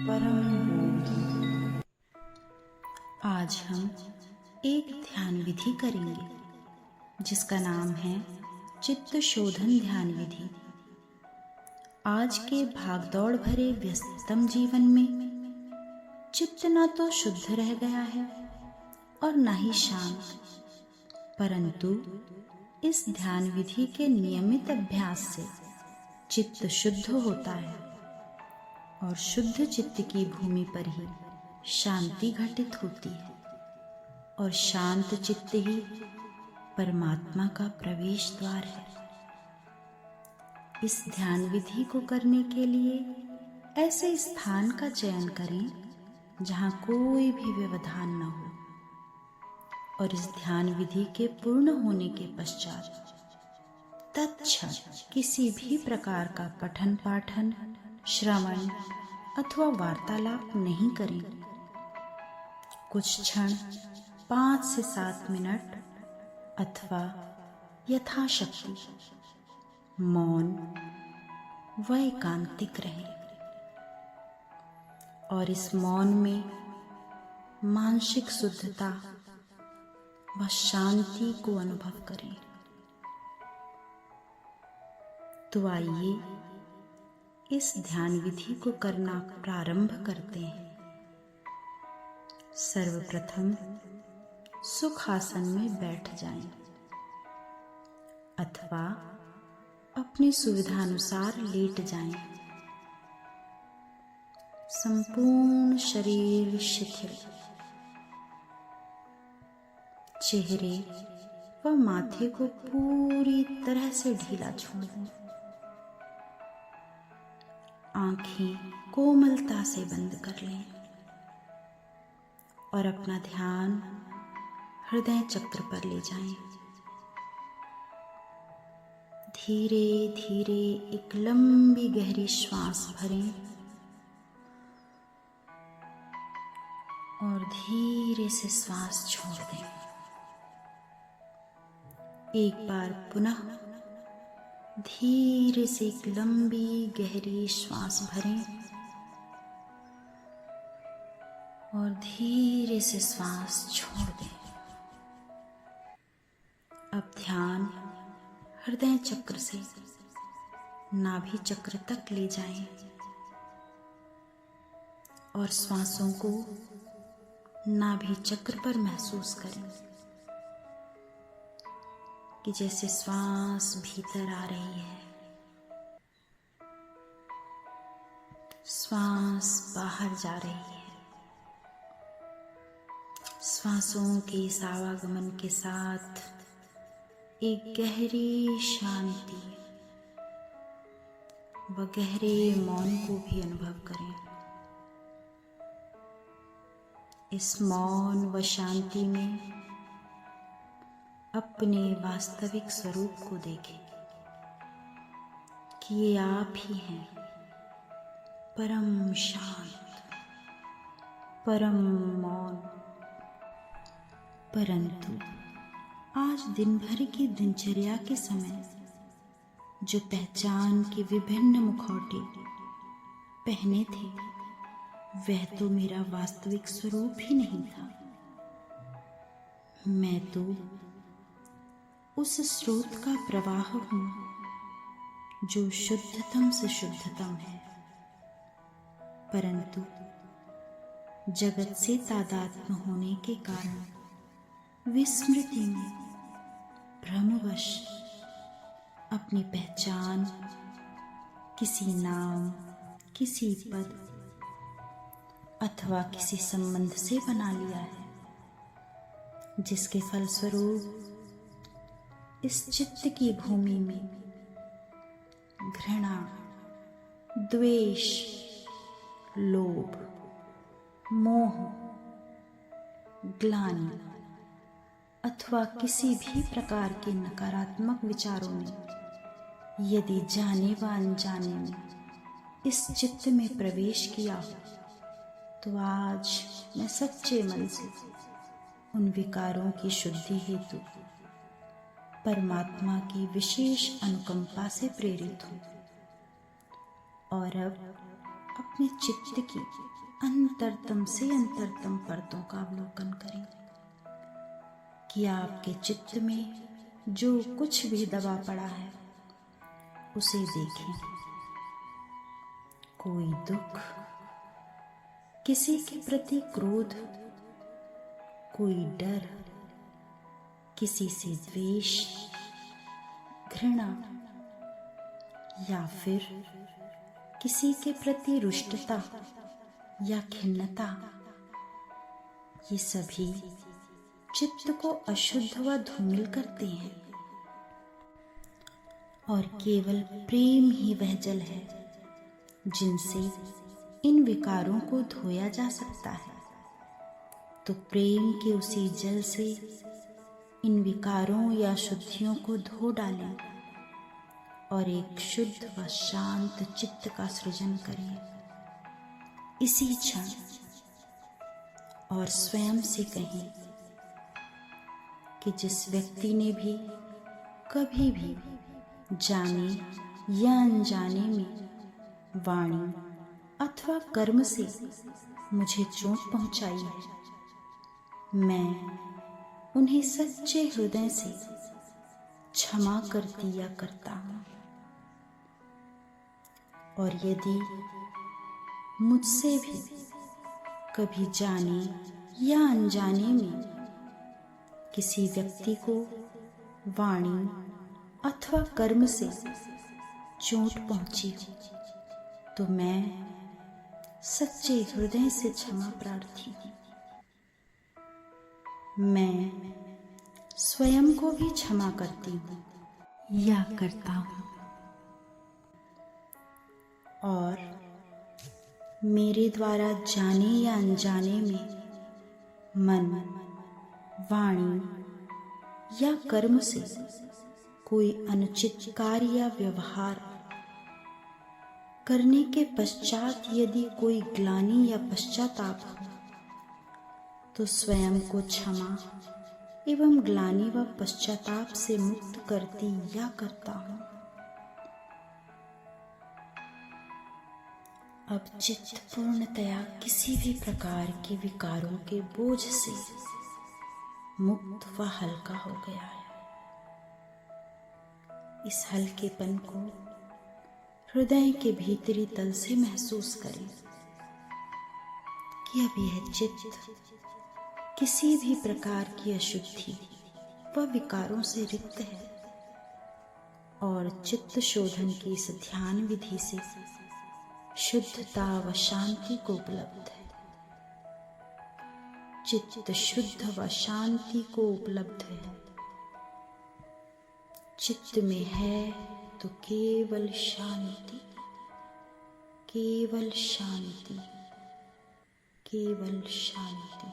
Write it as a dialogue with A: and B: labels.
A: परम बोध। आज हम एक ध्यान विधि करेंगे जिसका नाम है चित्त शोधन ध्यान विधि। आज के भागदौड़ भरे व्यस्ततम जीवन में चित्त ना तो शुद्ध रह गया है और ना ही शांत, परंतु इस ध्यान विधि के नियमित अभ्यास से चित्त शुद्ध होता है और शुद्ध चित्त की भूमि पर ही शांति घटित होती है और शांत चित्त ही परमात्मा का प्रवेश द्वार है। इस ध्यान विधि को करने के लिए ऐसे स्थान का चयन करें जहाँ कोई भी व्यवधान न हो और इस ध्यान विधि के पूर्ण होने के पश्चात तत्क्षण किसी भी प्रकार का पठन पाठन, श्रवण अथवा वार्तालाप नहीं करें। कुछ क्षण 5 से 7 मिनट अथवा यथाशक्ति मौन व एकांतिक रहें और इस मौन में मानसिक शुद्धता व शांति को अनुभव करें। तो आइए इस ध्यान विधि को करना प्रारंभ करते हैं। सर्वप्रथम सुख आसन में बैठ जाएं अथवा अपनी सुविधानुसार लेट जाएं। संपूर्ण शरीर शिथिल, चेहरे व माथे को पूरी तरह से ढीला छोड़ दें। आंखें कोमलता से बंद कर लें और अपना ध्यान हृदय चक्र पर ले जाएं। धीरे धीरे एक लंबी गहरी श्वास भरें और धीरे से श्वास छोड़ दें। एक बार पुनः धीरे से एक लंबी गहरी श्वास भरें और धीरे से श्वास छोड़ दें। अब ध्यान हृदय चक्र से नाभि चक्र तक ले जाएं और श्वासों को नाभि चक्र पर महसूस करें कि जैसे श्वास भीतर आ रही है, श्वास बाहर जा रही है। श्वासों के इस आवागमन के साथ एक गहरी शांति व गहरे मौन को भी अनुभव करें। इस मौन व शांति में अपने वास्तविक स्वरूप को देखें कि ये आप ही हैं, परम शांत, परम मौन। परंतु आज दिन भर की दिनचर्या के समय जो पहचान के विभिन्न मुखौटे पहने थे वह तो मेरा वास्तविक स्वरूप ही नहीं था। मैं तो उस स्रोत का प्रवाह हूँ जो शुद्धतम से शुद्धतम है, परंतु जगत से तादात्म्य होने के कारण विस्मृति में भ्रमवश अपनी पहचान किसी नाम, किसी पद अथवा किसी संबंध से बना लिया है, जिसके फलस्वरूप इस चित्त की भूमि में घृणा, द्वेष, लोभ, मोह, ग्लानि अथवा किसी भी प्रकार के नकारात्मक विचारों ने यदि जाने व अनजाने में इस चित्त में प्रवेश किया हो, तो आज मैं सच्चे मन से उन विकारों की शुद्धि हेतु परमात्मा की विशेष अनुकंपा से प्रेरित हूँ और अब अपने चित्त की अंतरतम से अंतरतम परतों का अवलोकन करें कि आपके चित्त में जो कुछ भी दबा पड़ा है उसे देखें। कोई दुख, किसी के प्रति क्रोध, कोई डर, किसी से द्वेष, घृणा या फिर किसी के प्रति रुष्टता या खिन्नता, ये सभी चित्त को अशुद्ध व धूमिल करते हैं। और केवल प्रेम ही वह जल है जिनसे इन विकारों को धोया जा सकता है। तो प्रेम के उसी जल से इन विकारों या शुद्धियों को धो डालें और एक शुद्ध व शांत चित्त का सृजन करें इसी क्षण। और स्वयं से कहें कि जिस व्यक्ति ने भी कभी भी जाने या अनजाने में वाणी अथवा कर्म से मुझे चोट पहुंचाई है, मैं उन्हें सच्चे हृदय से क्षमा कर दिया करता हूँ। और यदि मुझसे भी कभी जाने या अनजाने में किसी व्यक्ति को वाणी अथवा कर्म से चोट पहुंची हो तो मैं सच्चे हृदय से क्षमा प्रार्थी हूँ। मैं स्वयं को भी क्षमा करती हूँ या करता हूँ। और मेरे द्वारा जाने या अनजाने में मन, वाणी या कर्म से कोई अनुचित कार्य या व्यवहार करने के पश्चात यदि कोई ग्लानि या पश्चाताप हो तो स्वयं को क्षमा एवं ग्लानि व पश्चाताप से मुक्त करती या करता हूँ। अब चित्त पूर्णतया किसी भी प्रकार के विकारों के बोझ से मुक्त व हल्का हो गया है। इस हल्केपन को हृदय के भीतरी तल से महसूस करें कि अब यह चित्त किसी भी प्रकार की अशुद्धि व विकारों से रिक्त है और चित्त शोधन की इस ध्यान विधि से शुद्धता व शांति को उपलब्ध है। चित्त शुद्ध व शांति को उपलब्ध है। चित्त में है तो केवल शांति, केवल शांति, केवल शांति।